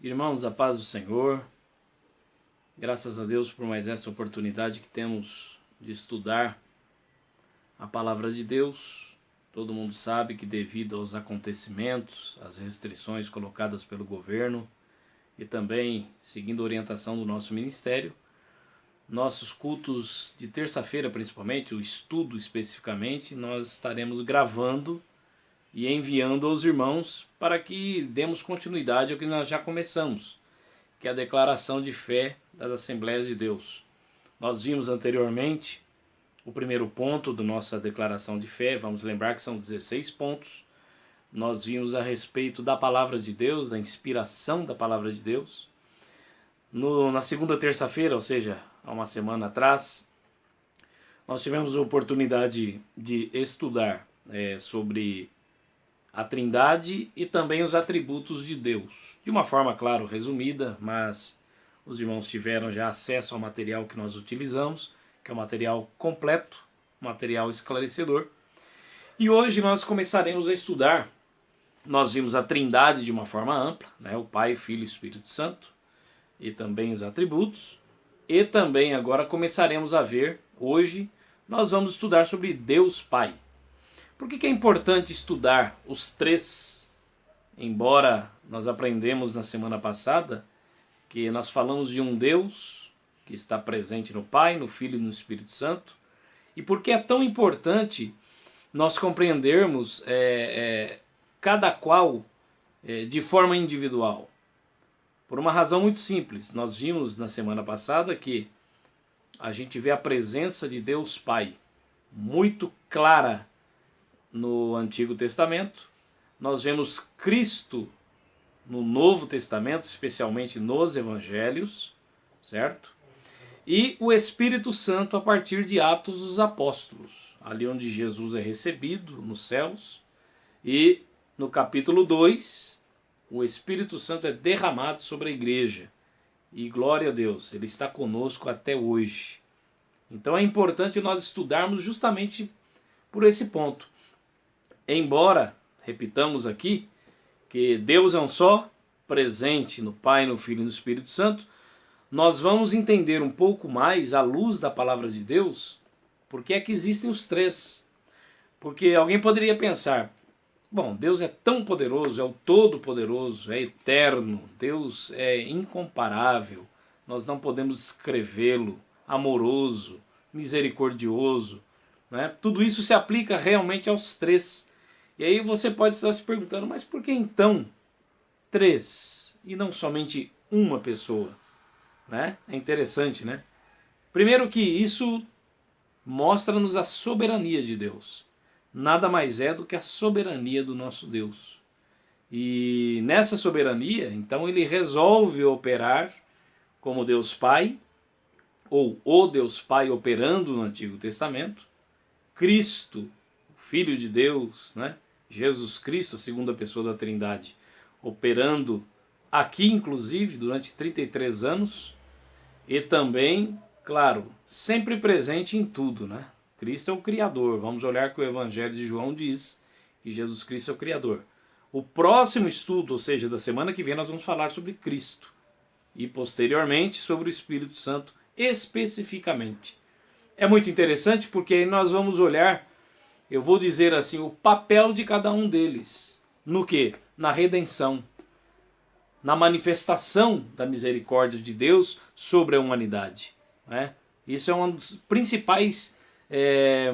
Irmãos, a paz do Senhor, graças a Deus por mais essa oportunidade que temos de estudar a Palavra de Deus. Todo mundo sabe que devido aos acontecimentos, às restrições colocadas pelo governo e também seguindo a orientação do nosso ministério, nossos cultos de terça-feira principalmente, o estudo especificamente, nós estaremos gravando e enviando aos irmãos para que demos continuidade ao que nós já começamos, que é a declaração de fé das Assembleias de Deus. Nós vimos anteriormente o primeiro ponto da nossa declaração de fé, vamos lembrar que são 16 pontos. Nós vimos a respeito da palavra de Deus, da inspiração da palavra de Deus. Na segunda terça-feira, ou seja, há uma semana atrás, nós tivemos a oportunidade de estudar sobre a Trindade e também os atributos de Deus. De uma forma, claro, resumida, mas os irmãos tiveram já acesso ao material que nós utilizamos, que é um material completo, material esclarecedor. E hoje nós começaremos a estudar, nós vimos a Trindade de uma forma ampla, né? O Pai, Filho e Espírito Santo, e também os atributos. E também agora começaremos a ver, hoje, nós vamos estudar sobre Deus Pai. Por que é importante estudar os três? Embora nós aprendemos na semana passada que nós falamos de um Deus que está presente no Pai, no Filho e no Espírito Santo. E por que é tão importante nós compreendermos cada qual de forma individual? Por uma razão muito simples. Nós vimos na semana passada que a gente vê a presença de Deus Pai muito clara no Antigo Testamento. Nós vemos Cristo no Novo Testamento, especialmente nos Evangelhos, certo? E o Espírito Santo a partir de Atos dos Apóstolos, ali onde Jesus é recebido nos céus. E no capítulo 2, o Espírito Santo é derramado sobre a igreja. E glória a Deus, ele está conosco até hoje. Então é importante nós estudarmos justamente por esse ponto. Embora, repitamos aqui, que Deus é um só, presente no Pai, no Filho e no Espírito Santo, nós vamos entender um pouco mais, à luz da palavra de Deus, por que é que existem os três. Porque alguém poderia pensar, bom, Deus é tão poderoso, é o Todo-Poderoso, é eterno, Deus é incomparável, nós não podemos descrevê-lo, amoroso, misericordioso, né? Tudo isso se aplica realmente aos três. E aí você pode estar se perguntando, mas por que então três e não somente uma pessoa? Né? É interessante, né? Primeiro que isso mostra-nos a soberania de Deus. Nada mais é do que a soberania do nosso Deus. E nessa soberania, então, ele resolve operar como Deus Pai, ou o Deus Pai operando no Antigo Testamento, Cristo, Filho de Deus, né? Jesus Cristo, a segunda pessoa da Trindade, operando aqui, inclusive, durante 33 anos, e também, claro, sempre presente em tudo, né? Cristo é o Criador. Vamos olhar que o Evangelho de João diz que Jesus Cristo é o Criador. O próximo estudo, ou seja, da semana que vem, nós vamos falar sobre Cristo e, posteriormente, sobre o Espírito Santo especificamente. É muito interessante porque aí nós vamos olhar, eu vou dizer assim, o papel de cada um deles. No quê? Na redenção. Na manifestação da misericórdia de Deus sobre a humanidade. Né? Isso é um dos principais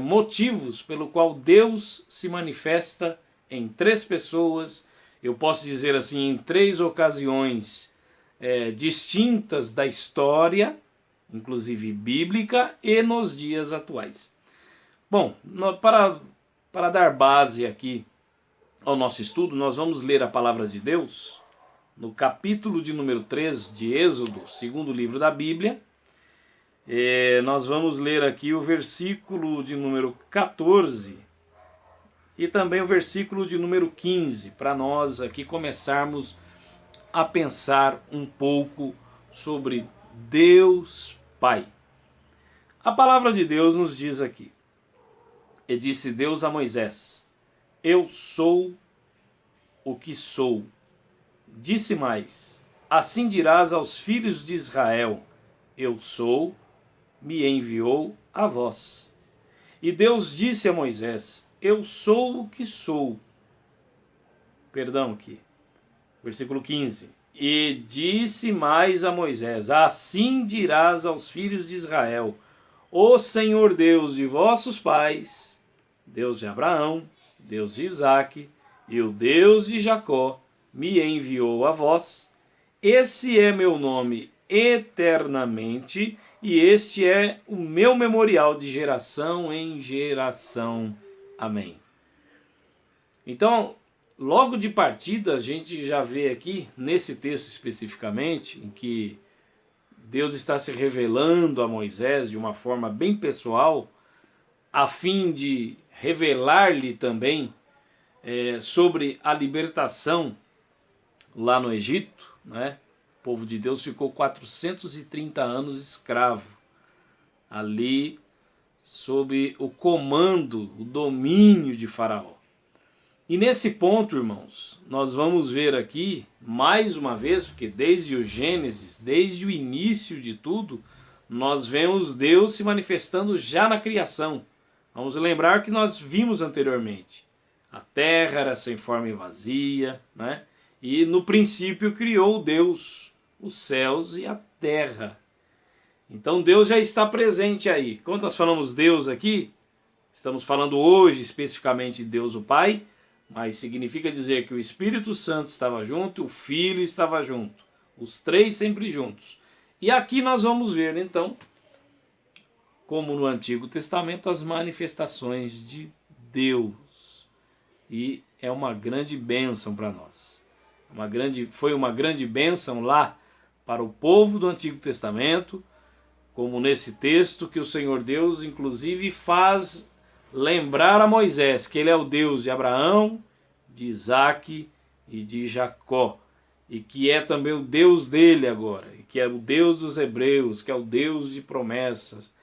motivos pelo qual Deus se manifesta em três pessoas, eu posso dizer assim, em três ocasiões distintas da história, inclusive bíblica, e nos dias atuais. Bom, para dar base aqui ao nosso estudo, nós vamos ler a palavra de Deus no capítulo de número 3 de Êxodo, segundo livro da Bíblia. Nós vamos ler aqui o versículo de número 14 e também o versículo de número 15, para nós aqui começarmos a pensar um pouco sobre Deus Pai. A palavra de Deus nos diz aqui: e disse Deus a Moisés, eu sou o que sou. Disse mais, assim dirás aos filhos de Israel: Eu sou, me enviou a vós. E Deus disse a Moisés: Eu sou o que sou. Perdão aqui. Versículo 15. E disse mais a Moisés: Assim dirás aos filhos de Israel: O Senhor Deus de vossos pais, Deus de Abraão, Deus de Isaque e o Deus de Jacó, me enviou a vós. Esse é meu nome eternamente, e este é o meu memorial de geração em geração. Amém. Então, logo de partida, a gente já vê aqui, nesse texto especificamente, em que Deus está se revelando a Moisés de uma forma bem pessoal, a fim de revelar-lhe também sobre a libertação lá no Egito, né? O povo de Deus ficou 430 anos escravo, ali sob o comando, o domínio de Faraó. E nesse ponto, irmãos, nós vamos ver aqui, mais uma vez, porque desde o Gênesis, desde o início de tudo, nós vemos Deus se manifestando já na criação. Vamos lembrar que nós vimos anteriormente. A terra era sem forma e vazia, né? E no princípio criou Deus os céus e a terra. Então Deus já está presente aí. Quando nós falamos Deus aqui, estamos falando hoje especificamente de Deus o Pai, mas significa dizer que o Espírito Santo estava junto, o Filho estava junto, os três sempre juntos. E aqui nós vamos ver, então, como no Antigo Testamento, as manifestações de Deus. E é uma grande bênção para nós. Foi uma grande bênção lá para o povo do Antigo Testamento, como nesse texto que o Senhor Deus, inclusive, faz lembrar a Moisés que ele é o Deus de Abraão, de Isaque e de Jacó, e que é também o Deus dele agora, e que é o Deus dos hebreus, que é o Deus de promessas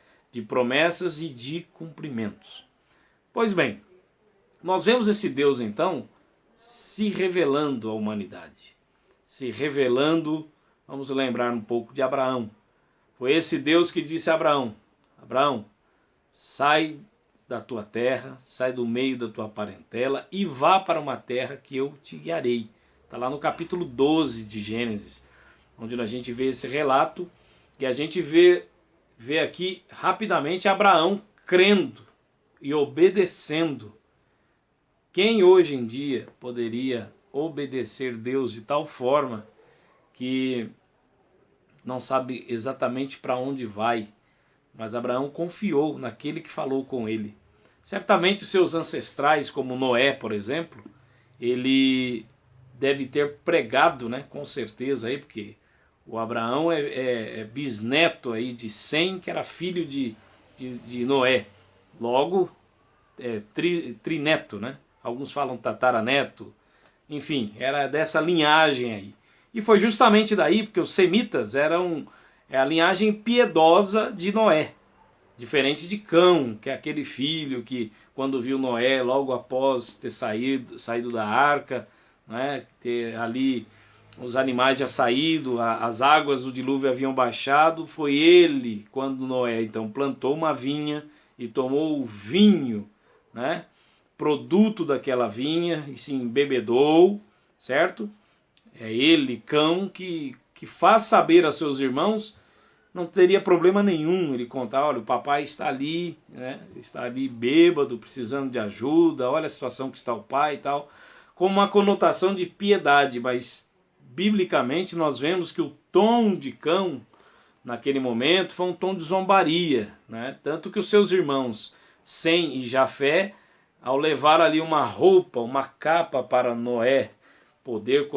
e de cumprimentos. Pois bem, nós vemos esse Deus então se revelando à humanidade, se revelando, vamos lembrar um pouco de Abraão. Foi esse Deus que disse a Abraão: Abraão, sai da tua terra, sai do meio da tua parentela e vá para uma terra que eu te guiarei. Está lá no capítulo 12 de Gênesis, onde a gente vê esse relato, e a gente vê aqui rapidamente Abraão crendo e obedecendo. Quem hoje em dia poderia obedecer Deus de tal forma que não sabe exatamente para onde vai? Mas Abraão confiou naquele que falou com ele. Certamente os seus ancestrais, como Noé, por exemplo, ele deve ter pregado, né, com certeza, aí, porque o Abraão é bisneto aí de Sem, que era filho de Noé. Logo, trineto, né? Alguns falam tataraneto. Enfim, era dessa linhagem aí. E foi justamente daí, porque os semitas eram a linhagem piedosa de Noé. Diferente de Cão, que é aquele filho que, quando viu Noé, logo após ter saído da arca, né, ter ali os animais já saído, as águas do dilúvio haviam baixado, foi ele, quando Noé então plantou uma vinha e tomou o vinho, né, produto daquela vinha, e se embebedou, certo? É ele, Cão, que faz saber a seus irmãos. Não teria problema nenhum ele contar: olha, o papai está ali, né? Está ali bêbado, precisando de ajuda, olha a situação que está o pai e tal, com uma conotação de piedade, mas biblicamente nós vemos que o tom de Cão naquele momento foi um tom de zombaria, né? Tanto que os seus irmãos Sem e Jafé, ao levar ali uma roupa, uma capa para Noé poder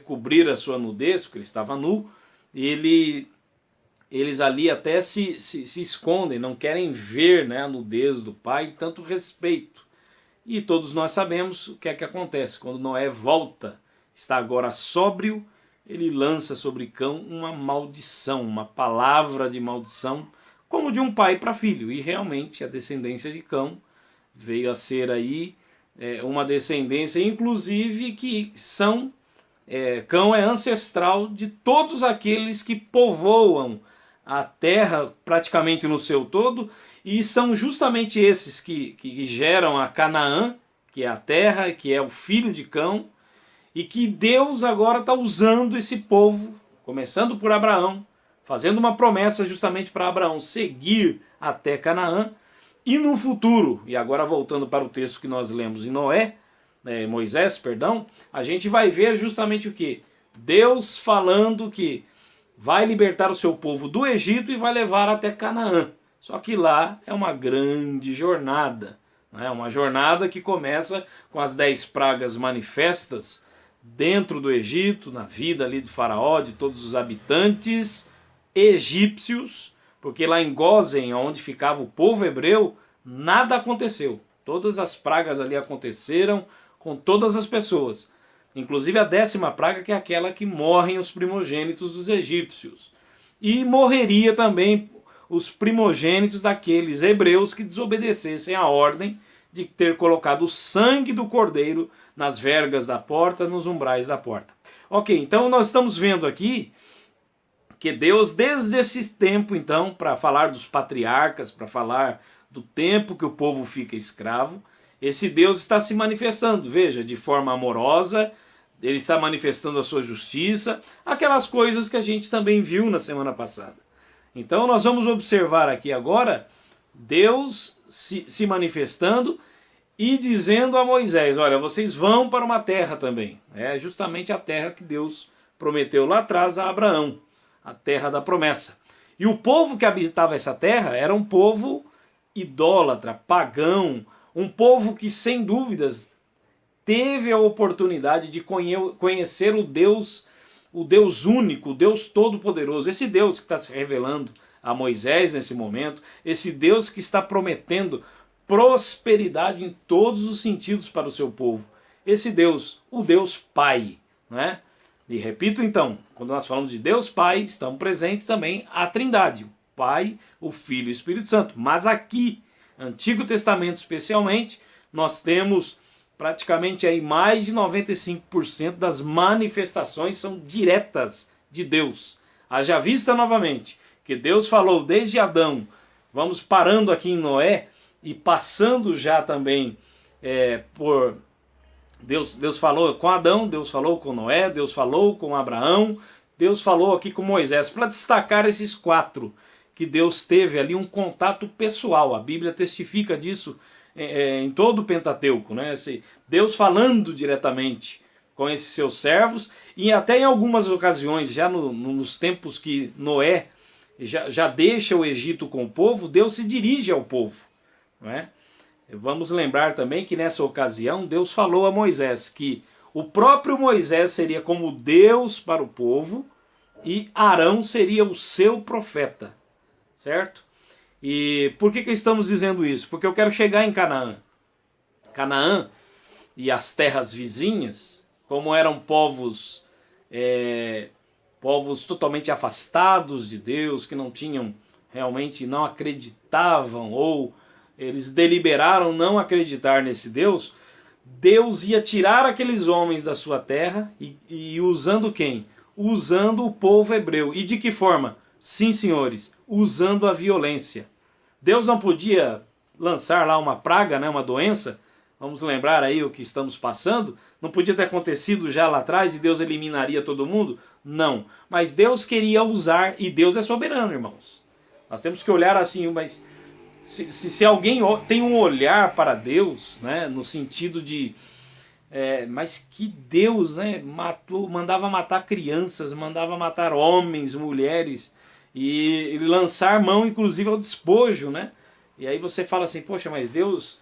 cobrir a sua nudez, porque ele estava nu, eles ali até se escondem, não querem ver, né, a nudez do pai, tanto respeito. E todos nós sabemos o que é que acontece. Quando Noé volta, está agora sóbrio, ele lança sobre Cão uma maldição, uma palavra de maldição, como de um pai para filho. E realmente a descendência de Cão veio a ser aí uma descendência, inclusive, que são Cão é ancestral de todos aqueles que povoam a terra praticamente no seu todo, e são justamente esses que geram a Canaã, que é a terra, que é o filho de Cão, e que Deus agora está usando esse povo, começando por Abraão, fazendo uma promessa justamente para Abraão seguir até Canaã, e no futuro, e agora voltando para o texto que nós lemos em Moisés, a gente vai ver justamente o que? Deus falando que vai libertar o seu povo do Egito e vai levar até Canaã. Só que lá é uma grande jornada, né? Uma jornada que começa com as 10 pragas manifestas dentro do Egito, na vida ali do faraó, de todos os habitantes egípcios, porque lá em Gósen, onde ficava o povo hebreu, nada aconteceu. Todas as pragas ali aconteceram com todas as pessoas. Inclusive a 10ª praga, que é aquela que morrem os primogênitos dos egípcios. E morreria também os primogênitos daqueles hebreus que desobedecessem a ordem de ter colocado o sangue do cordeiro nas vergas da porta, nos umbrais da porta. Ok, então nós estamos vendo aqui que Deus, desde esse tempo, então, para falar dos patriarcas, para falar do tempo que o povo fica escravo, esse Deus está se manifestando, veja, de forma amorosa, ele está manifestando a sua justiça, aquelas coisas que a gente também viu na semana passada. Então nós vamos observar aqui agora Deus se manifestando e dizendo a Moisés, olha, vocês vão para uma terra também. É justamente a terra que Deus prometeu lá atrás a Abraão, a terra da promessa. E o povo que habitava essa terra era um povo idólatra, pagão, um povo que sem dúvidas teve a oportunidade de conhecer o Deus único, o Deus todo-poderoso, esse Deus que está se revelando a Moisés nesse momento, esse Deus que está prometendo prosperidade em todos os sentidos para o seu povo. Esse Deus, o Deus Pai, não é? E repito então, quando nós falamos de Deus Pai, estão presentes também a Trindade, o Pai, o Filho e o Espírito Santo. Mas aqui, Antigo Testamento especialmente, nós temos praticamente aí mais de 95% das manifestações são diretas de Deus. Haja vista novamente que Deus falou desde Adão, vamos parando aqui em Noé e passando já também por... Deus falou com Adão, Deus falou com Noé, Deus falou com Abraão, Deus falou aqui com Moisés, para destacar esses 4 que Deus teve ali um contato pessoal. A Bíblia testifica disso em todo o Pentateuco, né? Deus falando diretamente com esses seus servos, e até em algumas ocasiões, já nos tempos que Noé já deixa o Egito com o povo, Deus se dirige ao povo, não é? Vamos lembrar também que nessa ocasião Deus falou a Moisés que o próprio Moisés seria como Deus para o povo e Arão seria o seu profeta, certo? E por que estamos dizendo isso? Porque eu quero chegar em Canaã. Canaã e as terras vizinhas, como eram povos totalmente afastados de Deus, que não tinham realmente, não acreditavam, ou eles deliberaram não acreditar nesse Deus, Deus ia tirar aqueles homens da sua terra e usando quem? Usando o povo hebreu. E de que forma? Sim, senhores, usando a violência. Deus não podia lançar lá uma praga, né, uma doença, vamos lembrar aí o que estamos passando, não podia ter acontecido já lá atrás e Deus eliminaria todo mundo? Não, mas Deus queria usar, e Deus é soberano, irmãos. Nós temos que olhar assim, mas se alguém tem um olhar para Deus, né, no sentido de, mas que Deus, né, mandava matar crianças, mandava matar homens, mulheres, e lançar mão inclusive ao despojo, né? E aí você fala assim, poxa, mas Deus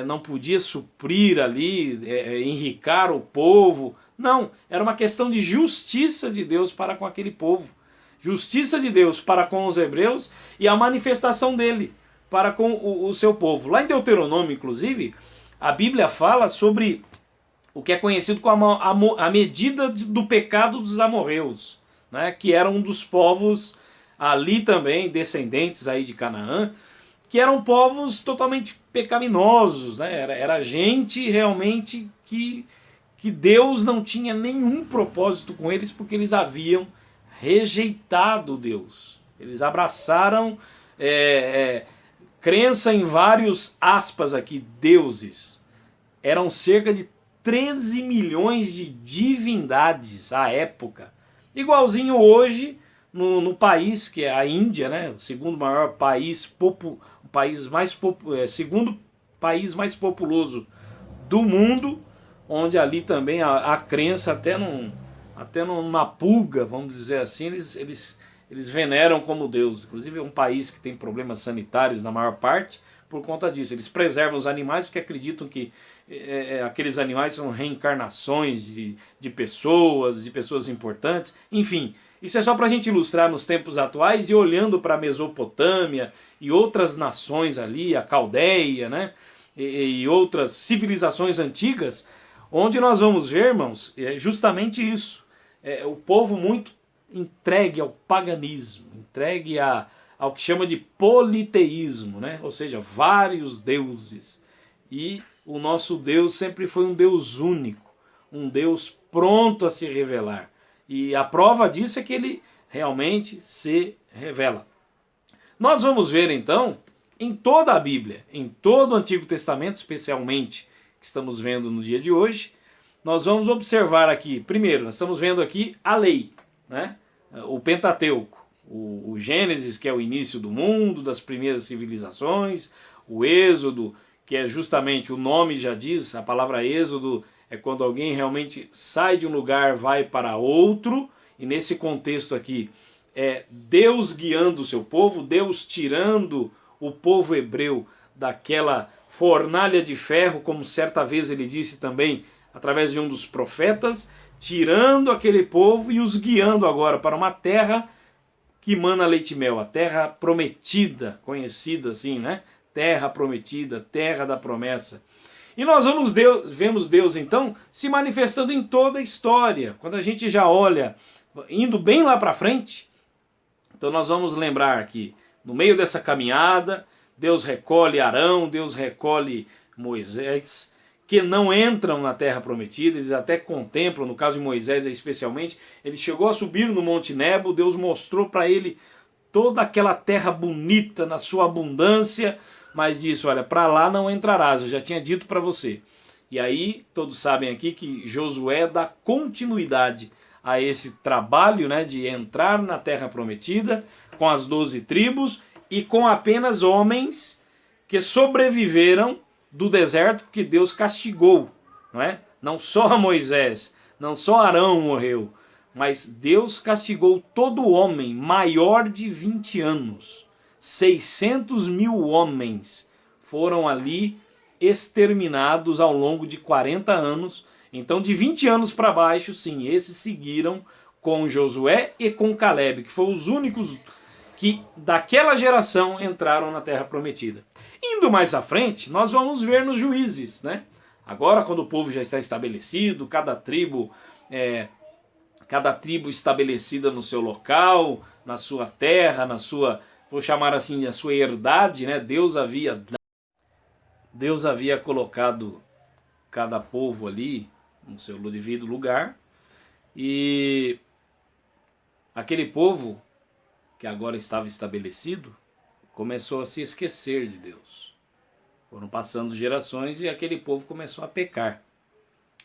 não podia suprir ali, enricar o povo. Não, era uma questão de justiça de Deus para com aquele povo. Justiça de Deus para com os hebreus e a manifestação dele para com o seu povo. Lá em Deuteronômio, inclusive, a Bíblia fala sobre o que é conhecido como a medida do pecado dos amorreus, né, que era um dos povos ali também, descendentes aí de Canaã, que eram povos totalmente pecaminosos, né? Era gente realmente que que Deus não tinha nenhum propósito com eles porque eles haviam rejeitado Deus. Eles abraçaram crença em vários aspas aqui, deuses. Eram cerca de 13 milhões de divindades à época. Igualzinho hoje no país que é a Índia, né? O segundo maior país, segundo país mais populoso do mundo, onde ali também a crença até numa pulga, vamos dizer assim, eles veneram como Deus. Inclusive é um país que tem problemas sanitários na maior parte por conta disso. Eles preservam os animais porque acreditam que aqueles animais são reencarnações de pessoas importantes. Enfim, isso é só para a gente ilustrar nos tempos atuais e olhando para a Mesopotâmia e outras nações ali, a Caldeia, né? E outras civilizações antigas, onde nós vamos ver, irmãos, justamente isso. O povo muito entregue ao paganismo, entregue ao que chama de politeísmo, né? Ou seja, vários deuses. E o nosso Deus sempre foi um Deus único, um Deus pronto a se revelar. E a prova disso é que ele realmente se revela. Nós vamos ver então, em toda a Bíblia, em todo o Antigo Testamento, especialmente, que estamos vendo no dia de hoje, nós vamos observar aqui, primeiro, nós estamos vendo aqui a lei, né? O Pentateuco, o Gênesis, que é o início do mundo, das primeiras civilizações, o Êxodo, que é justamente, o nome já diz, a palavra Êxodo é quando alguém realmente sai de um lugar, vai para outro, e nesse contexto aqui, é Deus guiando o seu povo, Deus tirando o povo hebreu daquela fornalha de ferro, como certa vez ele disse também, através de um dos profetas, tirando aquele povo e os guiando agora para uma terra que mana leite e mel, a terra prometida, conhecida assim, né? Terra prometida, terra da promessa. E nós vemos Deus então se manifestando em toda a história. Quando a gente já olha, indo bem lá para frente, então nós vamos lembrar que no meio dessa caminhada, Deus recolhe Arão, Deus recolhe Moisés, que não entram na terra prometida, eles até contemplam, no caso de Moisés especialmente, ele chegou a subir no Monte Nebo, Deus mostrou para ele toda aquela terra bonita na sua abundância, mas disse, olha, para lá não entrarás, eu já tinha dito para você. E aí, todos sabem aqui que Josué dá continuidade a esse trabalho, né, de entrar na terra prometida, com as 12 tribos e com apenas homens que sobreviveram do deserto, porque Deus castigou, não é? Não só Moisés, não só Arão morreu, mas Deus castigou todo homem maior de 20 anos. 600 mil homens foram ali exterminados ao longo de 40 anos. Então, de 20 anos para baixo, sim, esses seguiram com Josué e com Caleb, que foram os únicos que daquela geração entraram na Terra Prometida. Indo mais à frente, nós vamos ver nos Juízes, né? Agora, quando o povo já está estabelecido, cada tribo estabelecida no seu local, na sua terra, na sua, vou chamar assim, a sua herdade, né? Deus havia colocado cada povo ali no seu devido lugar, e aquele povo que agora estava estabelecido começou a se esquecer de Deus. Foram passando gerações e aquele povo começou a pecar.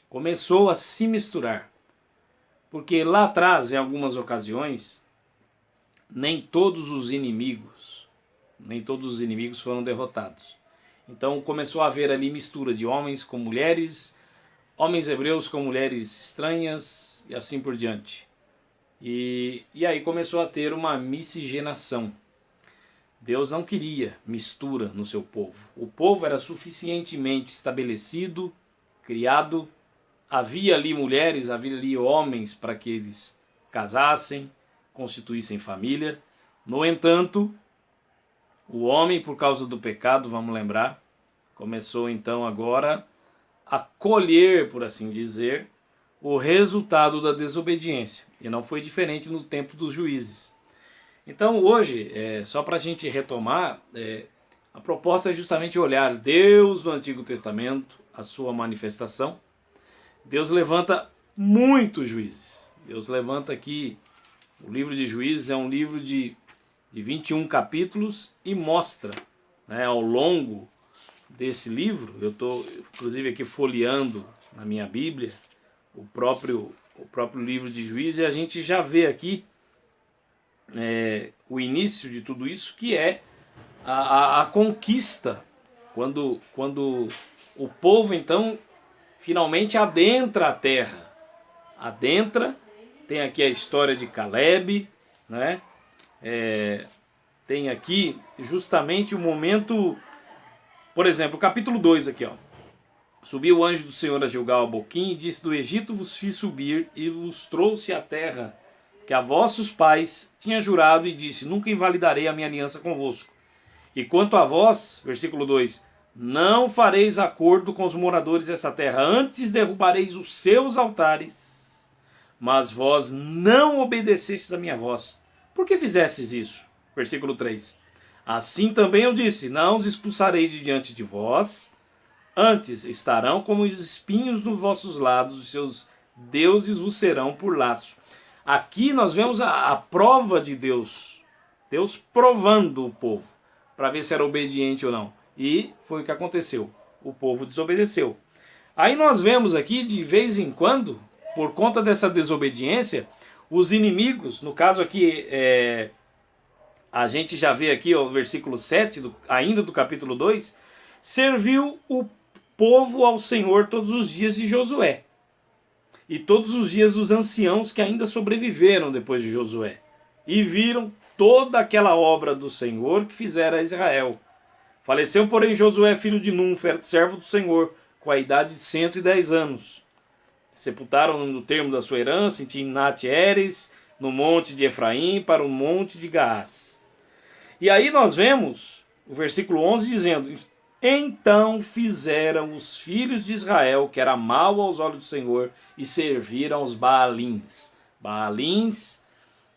Começou a se misturar. Porque lá atrás, em algumas ocasiões, nem todos os inimigos foram derrotados. Então começou a haver ali mistura de homens com mulheres, homens hebreus com mulheres estranhas e assim por diante. E aí começou a ter uma miscigenação. Deus não queria mistura no seu povo. O povo era suficientemente estabelecido, criado. Havia ali mulheres, havia ali homens para que eles casassem, constituíssem família. No entanto, o homem, por causa do pecado, vamos lembrar, começou então agora a colher, por assim dizer, o resultado da desobediência. E não foi diferente no tempo dos juízes. Então hoje, só para a gente retomar, a proposta é justamente olhar Deus no Antigo Testamento, a sua manifestação, Deus levanta muitos juízes. Deus levanta aqui, o livro de Juízes é um livro de 21 capítulos e mostra, né, ao longo desse livro, eu estou inclusive aqui folheando na minha Bíblia o próprio livro de Juízes, e a gente já vê aqui o início de tudo isso, que é a conquista, quando o povo então finalmente adentra a terra. Tem aqui a história de Caleb, né? Tem aqui justamente o momento, por exemplo, o capítulo 2 aqui, ó. Subiu o anjo do Senhor a Gilgal a Boquim e disse: do Egito vos fiz subir e vos trouxe à terra que a vossos pais tinha jurado, e disse: nunca invalidarei a minha aliança convosco. E quanto a vós, versículo 2, não fareis acordo com os moradores dessa terra, antes derrubareis os seus altares, mas vós não obedecestes a minha voz. Por que fizestes isso? Versículo 3. Assim também eu disse: não os expulsarei de diante de vós, antes estarão como os espinhos nos vossos lados, os seus deuses vos serão por laço. Aqui nós vemos a prova de Deus, Deus provando o povo, para ver se era obediente ou não. E foi o que aconteceu, o povo desobedeceu. Aí nós vemos aqui, de vez em quando, por conta dessa desobediência, os inimigos, no caso aqui, a gente já vê aqui o versículo 7, ainda do capítulo 2, serviu o povo ao Senhor todos os dias de Josué, e todos os dias dos anciãos que ainda sobreviveram depois de Josué, e viram toda aquela obra do Senhor que fizera a Israel. Faleceu, porém, Josué, filho de Num, servo do Senhor, com a idade de 110 anos. Sepultaram-no no termo da sua herança, em Timnat-Heres, no monte de Efraim, para o monte de Gaás. E aí nós vemos o versículo 11 dizendo: então fizeram os filhos de Israel, que era mal aos olhos do Senhor, e serviram aos Baalins. Baalins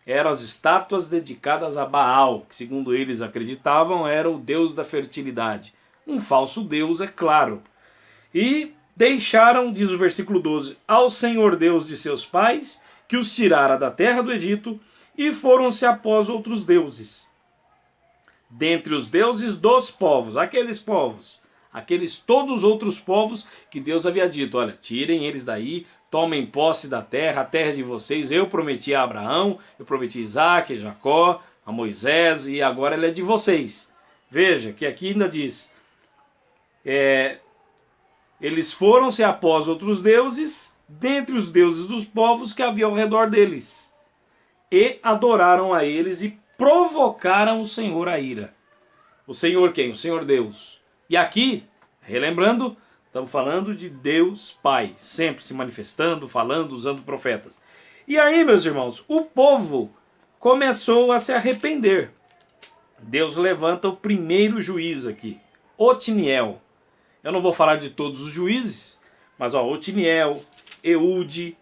eram as estátuas dedicadas a Baal, que segundo eles acreditavam era o deus da fertilidade. Um falso deus, é claro. E deixaram, diz o versículo 12, ao Senhor Deus de seus pais, que os tirara da terra do Egito, e foram-se após outros deuses. Dentre os deuses dos povos, aqueles todos outros povos que Deus havia dito: olha, tirem eles daí, tomem posse da terra, a terra de vocês, eu prometi a Abraão, eu prometi a Isaac, a Jacó, a Moisés, e agora ele é de vocês. Veja que aqui ainda diz, eles foram-se após outros deuses, dentre os deuses dos povos que havia ao redor deles, e adoraram a eles e provocaram o Senhor a ira. O Senhor quem? O Senhor Deus. E aqui, relembrando, estamos falando de Deus Pai, sempre se manifestando, falando, usando profetas. E aí, meus irmãos, o povo começou a se arrepender. Deus levanta o primeiro juiz aqui, Otiniel. Eu não vou falar de todos os juízes, mas Otiniel, Eude,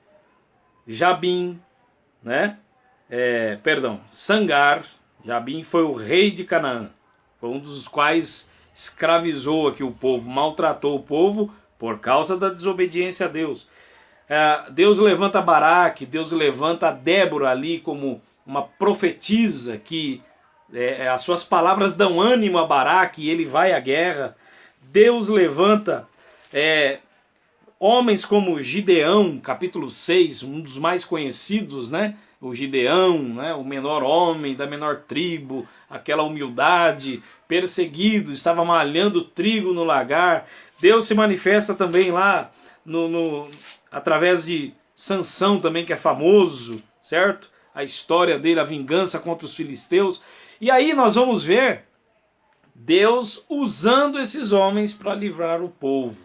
Jabim, né? Sangar. Jabim foi o rei de Canaã, foi um dos quais escravizou aqui o povo, maltratou o povo por causa da desobediência a Deus. Deus levanta Baraque, Deus levanta Débora ali como uma profetisa que as suas palavras dão ânimo a Baraque e ele vai à guerra. Deus levanta homens como Gideão, capítulo 6, um dos mais conhecidos, né? O Gideão, né? O menor homem da menor tribo, aquela humildade, perseguido, estava malhando trigo no lagar. Deus se manifesta também lá através de Sansão também, que é famoso, certo? A história dele, a vingança contra os filisteus. E aí nós vamos ver Deus usando esses homens para livrar o povo.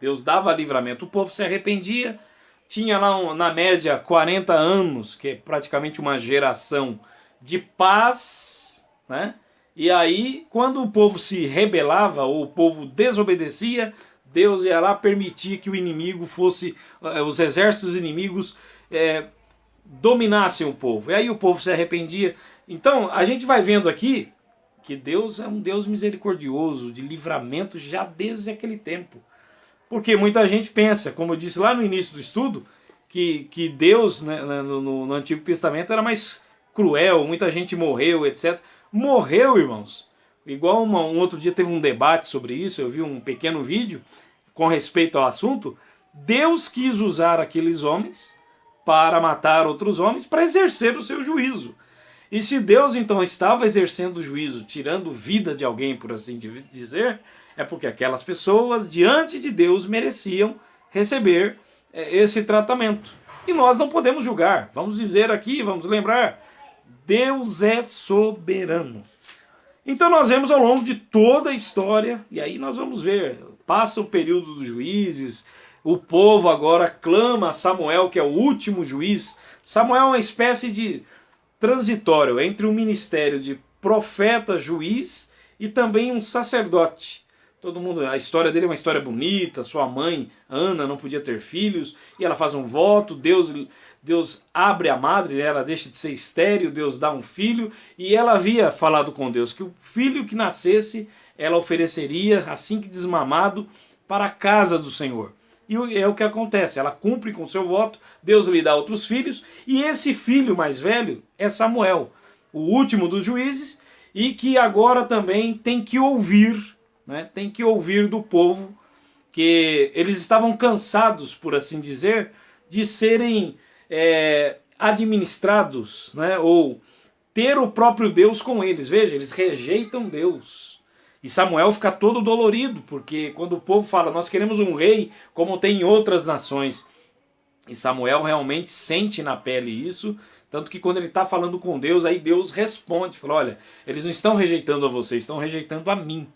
Deus dava livramento, o povo se arrependia, tinha lá na média 40 anos, que é praticamente uma geração de paz, né? E aí, quando o povo se rebelava ou o povo desobedecia, Deus ia lá permitir que o inimigo fosse, os exércitos inimigos dominassem o povo. E aí o povo se arrependia. Então, a gente vai vendo aqui que Deus é um Deus misericordioso, de livramento já desde aquele tempo. Porque muita gente pensa, como eu disse lá no início do estudo, que Deus, né, no Antigo Testamento era mais cruel, muita gente morreu, etc. Morreu, irmãos. Igual um outro dia teve um debate sobre isso, eu vi um pequeno vídeo com respeito ao assunto. Deus quis usar aqueles homens para matar outros homens, para exercer o seu juízo. E se Deus então estava exercendo o juízo, tirando vida de alguém, por assim dizer, é porque aquelas pessoas diante de Deus mereciam receber esse tratamento. E nós não podemos julgar. Vamos dizer aqui, vamos lembrar, Deus é soberano. Então nós vemos ao longo de toda a história, e aí nós vamos ver, passa o período dos juízes, o povo agora clama a Samuel, que é o último juiz. Samuel é uma espécie de transitório entre o ministério de profeta, juiz e também um sacerdote. Todo mundo, a história dele é uma história bonita, sua mãe, Ana, não podia ter filhos, e ela faz um voto, Deus abre a madre, ela deixa de ser estéril, Deus dá um filho, e ela havia falado com Deus que o filho que nascesse, ela ofereceria, assim que desmamado, para a casa do Senhor. E é o que acontece, ela cumpre com o seu voto, Deus lhe dá outros filhos, e esse filho mais velho é Samuel, o último dos juízes, e que agora também tem que ouvir, né, tem que ouvir do povo, que eles estavam cansados, por assim dizer, de serem administrados, né, ou ter o próprio Deus com eles. Veja, eles rejeitam Deus. E Samuel fica todo dolorido, porque quando o povo fala, nós queremos um rei como tem em outras nações, e Samuel realmente sente na pele isso, tanto que quando ele está falando com Deus, aí Deus responde, fala, olha, eles não estão rejeitando a você, estão rejeitando a mim.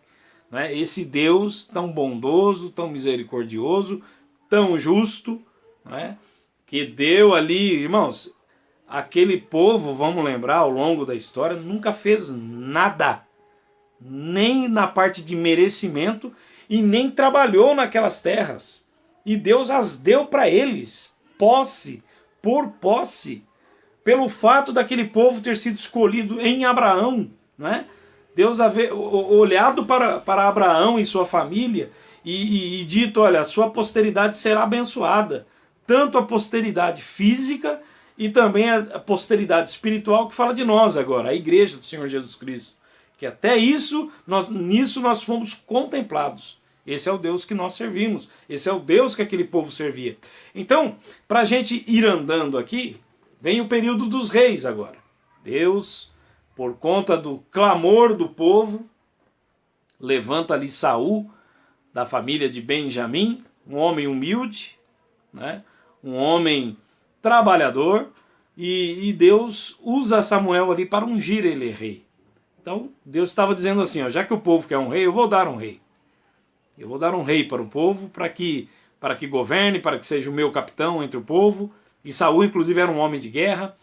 Né? Esse Deus tão bondoso, tão misericordioso, tão justo, né? Que deu ali, irmãos, aquele povo, vamos lembrar, ao longo da história, nunca fez nada, nem na parte de merecimento, e nem trabalhou naquelas terras. E Deus as deu para eles, posse por posse, pelo fato daquele povo ter sido escolhido em Abraão, né? Deus haver olhado para Abraão e sua família e dito, olha, a sua posteridade será abençoada. Tanto a posteridade física e também a posteridade espiritual que fala de nós agora, a igreja do Senhor Jesus Cristo. Que até isso, nisso nós fomos contemplados. Esse é o Deus que nós servimos. Esse é o Deus que aquele povo servia. Então, para a gente ir andando aqui, vem o período dos reis agora. Deus, por conta do clamor do povo, levanta ali Saul, da família de Benjamim, um homem humilde, né? Um homem trabalhador, e Deus usa Samuel ali para ungir ele rei. Então, Deus estava dizendo assim, ó, já que o povo quer um rei, eu vou dar um rei. Eu vou dar um rei para o povo, para que governe, para que seja o meu capitão entre o povo. E Saul, inclusive, era um homem de guerra,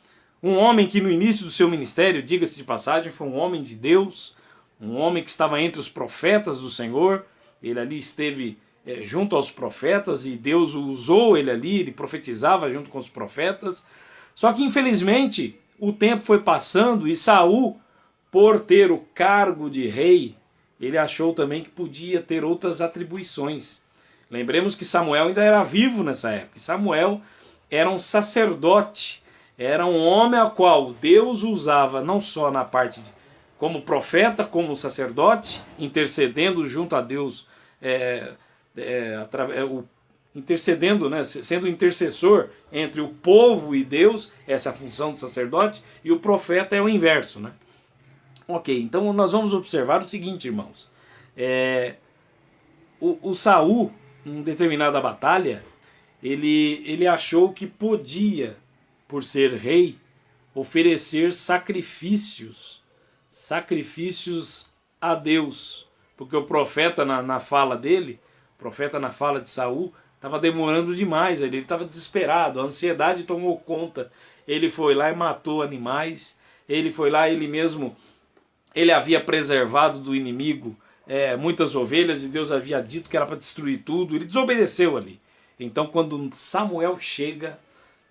um homem que no início do seu ministério, diga-se de passagem, foi um homem de Deus, um homem que estava entre os profetas do Senhor. Ele ali esteve junto aos profetas e Deus usou ele ali, ele profetizava junto com os profetas. Só que, infelizmente, o tempo foi passando e Saul, por ter o cargo de rei, ele achou também que podia ter outras atribuições. Lembremos que Samuel ainda era vivo nessa época. Samuel era um sacerdote, era um homem ao qual Deus usava não só na parte como profeta, como sacerdote, intercedendo junto a Deus, intercedendo, né, sendo intercessor entre o povo e Deus, essa é a função do sacerdote, e o profeta é o inverso, né? Ok, então nós vamos observar o seguinte, irmãos. O Saul, em determinada batalha, ele achou que podia, por ser rei, oferecer sacrifícios a Deus. Porque o profeta, na fala dele, o profeta na fala de Saul, estava demorando demais, ele estava desesperado, a ansiedade tomou conta. Ele foi lá e matou animais, ele foi lá, ele mesmo... Ele havia preservado do inimigo muitas ovelhas e Deus havia dito que era para destruir tudo. Ele desobedeceu ali. Então, quando Samuel chega,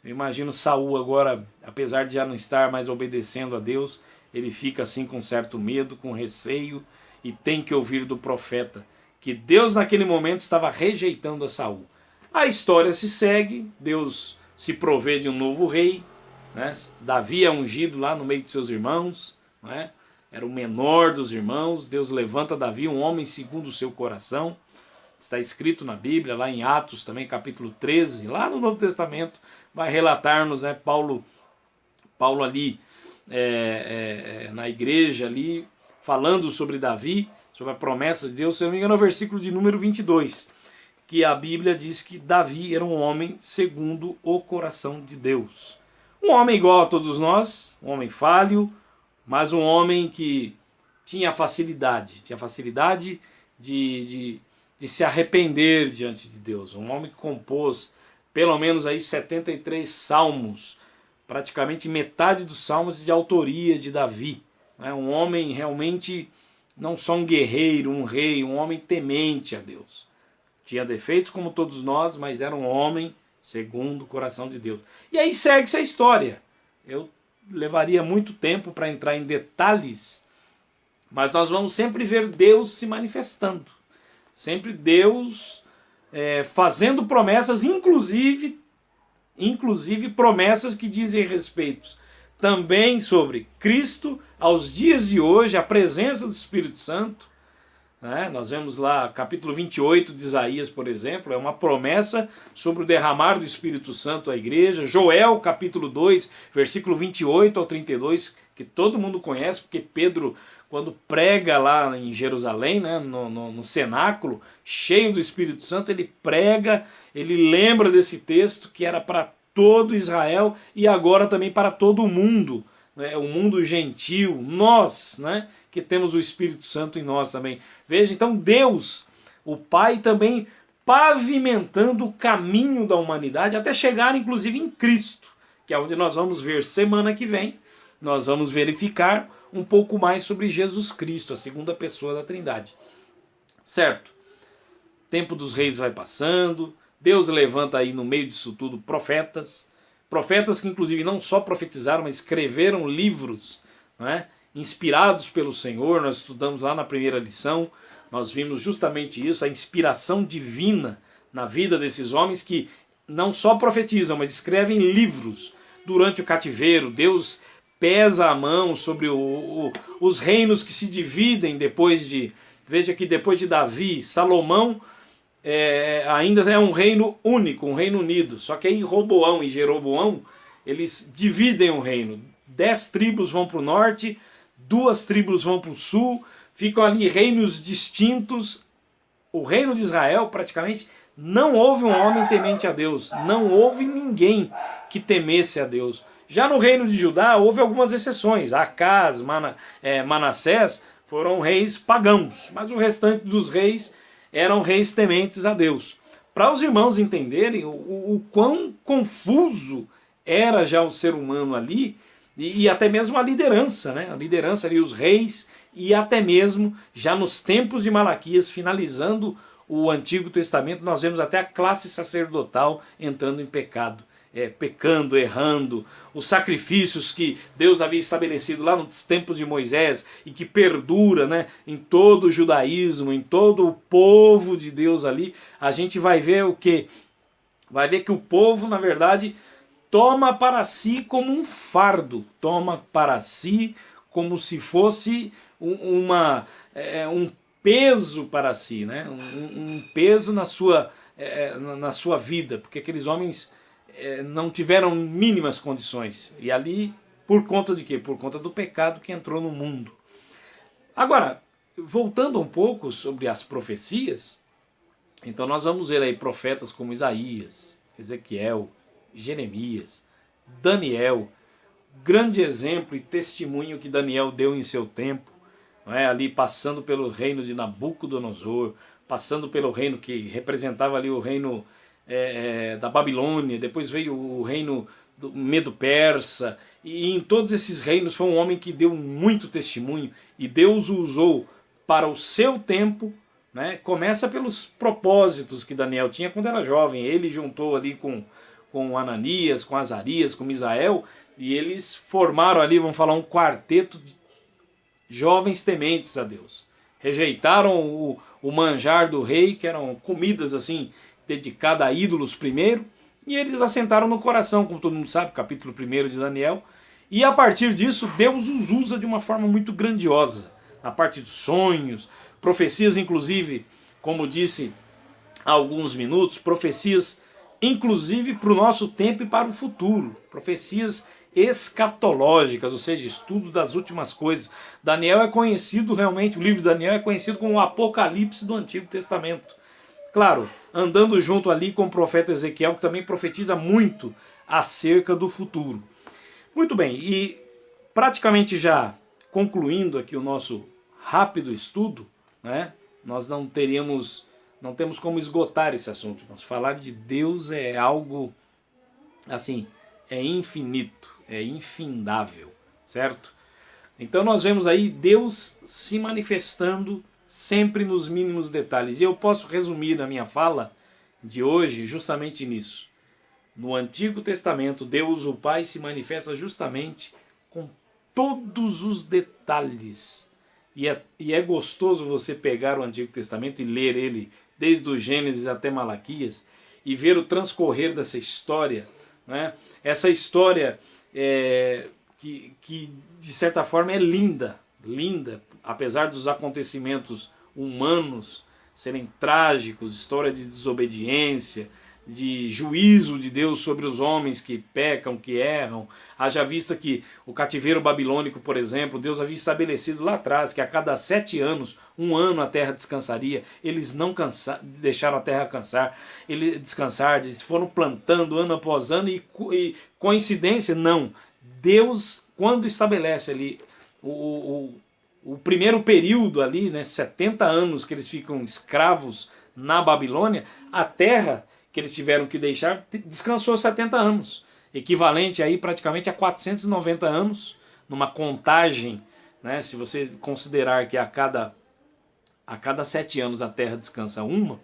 eu imagino Saul agora, apesar de já não estar mais obedecendo a Deus, ele fica assim com certo medo, com receio, e tem que ouvir do profeta que Deus naquele momento estava rejeitando a Saul. A história se segue, Deus se provê de um novo rei, né? Davi é ungido lá no meio de seus irmãos, né? Era o menor dos irmãos. Deus levanta Davi, um homem segundo o seu coração. Está escrito na Bíblia, lá em Atos também, capítulo 13, lá no Novo Testamento, vai relatar-nos, né, Paulo ali na igreja, ali, falando sobre Davi, sobre a promessa de Deus. Se não me engano, é o versículo de número 22, que a Bíblia diz que Davi era um homem segundo o coração de Deus. Um homem igual a todos nós, um homem falho, mas um homem que tinha facilidade de se arrepender diante de Deus. Um homem que compôs pelo menos aí 73 salmos, praticamente metade dos salmos de autoria de Davi. Um homem realmente, não só um guerreiro, um rei, um homem temente a Deus. Tinha defeitos como todos nós, mas era um homem segundo o coração de Deus. E aí segue-se a história. Eu levaria muito tempo para entrar em detalhes, mas nós vamos sempre ver Deus se manifestando. Sempre Deus fazendo promessas, inclusive promessas que dizem respeito também sobre Cristo, aos dias de hoje, a presença do Espírito Santo. Nós vemos lá capítulo 28 de Isaías, por exemplo, é uma promessa sobre o derramar do Espírito Santo à igreja. Joel, capítulo 2, versículo 28 ao 32, que todo mundo conhece, porque Pedro, quando prega lá em Jerusalém, né, no cenáculo, cheio do Espírito Santo, ele prega, ele lembra desse texto que era para todo Israel e agora também para todo o mundo, né, o mundo gentil, nós, né, que temos o Espírito Santo em nós também. Veja, então Deus, o Pai, também pavimentando o caminho da humanidade até chegar inclusive em Cristo, que é onde nós vamos ver semana que vem. Nós vamos verificar um pouco mais sobre Jesus Cristo, a segunda pessoa da Trindade. Certo? O tempo dos reis vai passando, Deus levanta aí no meio disso tudo profetas que inclusive não só profetizaram, mas escreveram livros, não é? Inspirados pelo Senhor. Nós estudamos lá na primeira lição, nós vimos justamente isso, a inspiração divina na vida desses homens que não só profetizam, mas escrevem livros durante o cativeiro. Deus pesa a mão sobre os reinos que se dividem depois de... Veja que depois de Davi, Salomão ainda é um reino único, um reino unido. Só que aí Roboão e Jeroboão, eles dividem o reino. 10 tribos vão para o norte, 2 tribos vão para o sul, ficam ali reinos distintos. O reino de Israel, praticamente, não houve um homem temente a Deus, não houve ninguém que temesse a Deus. Já no reino de Judá, houve algumas exceções. Acaz, Manassés foram reis pagãos, mas o restante dos reis eram reis tementes a Deus. Para os irmãos entenderem o quão confuso era já o ser humano ali, e até mesmo a liderança, né? A liderança ali, os reis, e até mesmo já nos tempos de Malaquias, finalizando o Antigo Testamento, nós vemos até a classe sacerdotal entrando em pecado, pecando, errando. Os sacrifícios que Deus havia estabelecido lá nos tempos de Moisés e que perdura, né, em todo o judaísmo, em todo o povo de Deus ali, a gente vai ver o quê? Vai ver que o povo, na verdade, toma para si como um fardo, toma para si como se fosse um peso para si, né? Um peso na sua vida, porque aqueles homens não tiveram mínimas condições. E ali, por conta de quê? Por conta do pecado que entrou no mundo. Agora, voltando um pouco sobre as profecias, então nós vamos ver aí profetas como Isaías, Ezequiel, Jeremias, Daniel, grande exemplo e testemunho que Daniel deu em seu tempo, não é? Ali passando pelo reino de Nabucodonosor, passando pelo reino que representava ali o reino da Babilônia, depois veio o reino do Medo-Persa, e em todos esses reinos foi um homem que deu muito testemunho, e Deus o usou para o seu tempo, né? Começa pelos propósitos que Daniel tinha quando era jovem. Ele juntou ali com Ananias, com Azarias, com Misael, e eles formaram ali, vamos falar, um quarteto de jovens tementes a Deus. Rejeitaram o manjar do rei, que eram comidas assim dedicadas a ídolos primeiro, e eles assentaram no coração, como todo mundo sabe, capítulo 1 de Daniel, e a partir disso Deus os usa de uma forma muito grandiosa, na parte dos sonhos, profecias inclusive, como disse há alguns minutos, profecias inclusive para o nosso tempo e para o futuro, profecias escatológicas, ou seja, estudo das últimas coisas. Daniel é conhecido realmente, o livro de Daniel é conhecido como o Apocalipse do Antigo Testamento. Claro, andando junto ali com o profeta Ezequiel, que também profetiza muito acerca do futuro. Muito bem, e praticamente já concluindo aqui o nosso rápido estudo, né, nós não temos como esgotar esse assunto. Nós falar de Deus é algo assim, é infinito, é infindável, certo? Então nós vemos aí Deus se manifestando sempre nos mínimos detalhes. E eu posso resumir a minha fala de hoje justamente nisso. No Antigo Testamento, Deus, o Pai, se manifesta justamente com todos os detalhes. E é gostoso você pegar o Antigo Testamento e ler ele desde o Gênesis até Malaquias e ver o transcorrer dessa história, né? Essa história que de certa forma é linda, apesar dos acontecimentos humanos serem trágicos, história de desobediência, de juízo de Deus sobre os homens que pecam, que erram. Haja vista que o cativeiro babilônico, por exemplo, Deus havia estabelecido lá atrás que a cada 7 anos, 1 ano a terra descansaria. Eles não deixaram a terra descansar, eles foram plantando ano após ano e coincidência? Não. Deus, quando estabelece ali o primeiro período ali, né, 70 anos que eles ficam escravos na Babilônia, a terra que eles tiveram que deixar descansou 70 anos, equivalente aí praticamente a 490 anos, numa contagem, né, se você considerar que a cada 7 anos a terra descansa um,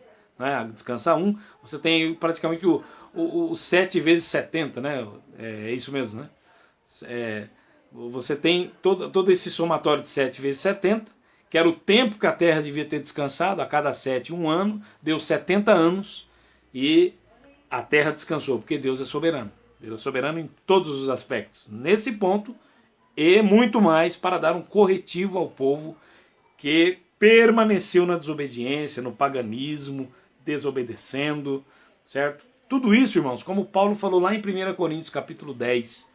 você tem praticamente o 7 vezes 70, né, é isso mesmo, né? Você tem todo esse somatório de 7 vezes 70, que era o tempo que a Terra devia ter descansado, a cada 7, 1 ano, deu 70 anos e a Terra descansou, porque Deus é soberano. Deus é soberano em todos os aspectos. Nesse ponto, e muito mais para dar um corretivo ao povo que permaneceu na desobediência, no paganismo, desobedecendo, certo? Tudo isso, irmãos, como Paulo falou lá em 1 Coríntios capítulo 10,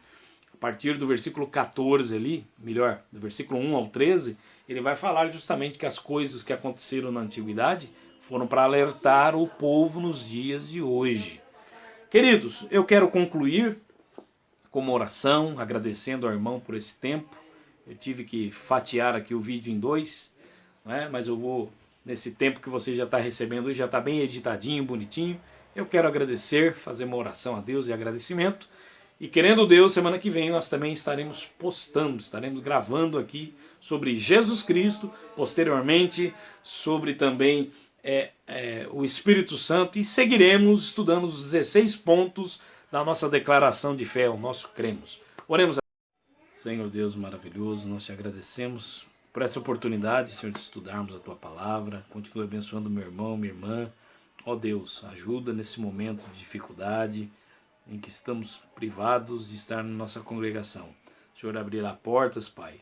a partir do versículo 14 ali, melhor, do versículo 1 ao 13, ele vai falar justamente que as coisas que aconteceram na antiguidade foram para alertar o povo nos dias de hoje. Queridos, eu quero concluir com uma oração, agradecendo ao irmão por esse tempo. Eu tive que fatiar aqui o vídeo em 2, né? Mas eu vou, nesse tempo que você já está recebendo, já está bem editadinho, bonitinho. Eu quero agradecer, fazer uma oração a Deus e agradecimento. E querendo Deus, semana que vem nós também estaremos postando, estaremos gravando aqui sobre Jesus Cristo, posteriormente sobre também o Espírito Santo, e seguiremos estudando os 16 pontos da nossa declaração de fé, o nosso cremos. Oremos. Senhor Deus maravilhoso, nós te agradecemos por essa oportunidade, Senhor, de estudarmos a Tua Palavra. Continue abençoando meu irmão, minha irmã. Ó Deus, ajuda nesse momento de dificuldade, em que estamos privados de estar na nossa congregação. O Senhor abrirá portas, Pai,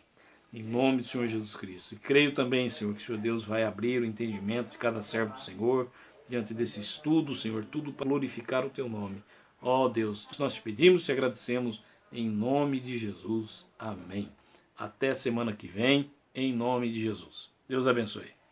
em nome do Senhor Jesus Cristo. E creio também, Senhor, que o Senhor Deus vai abrir o entendimento de cada servo do Senhor, diante desse estudo, Senhor, tudo para glorificar o Teu nome. Ó Deus, nós te pedimos, te agradecemos, em nome de Jesus. Amém. Até semana que vem, em nome de Jesus. Deus abençoe.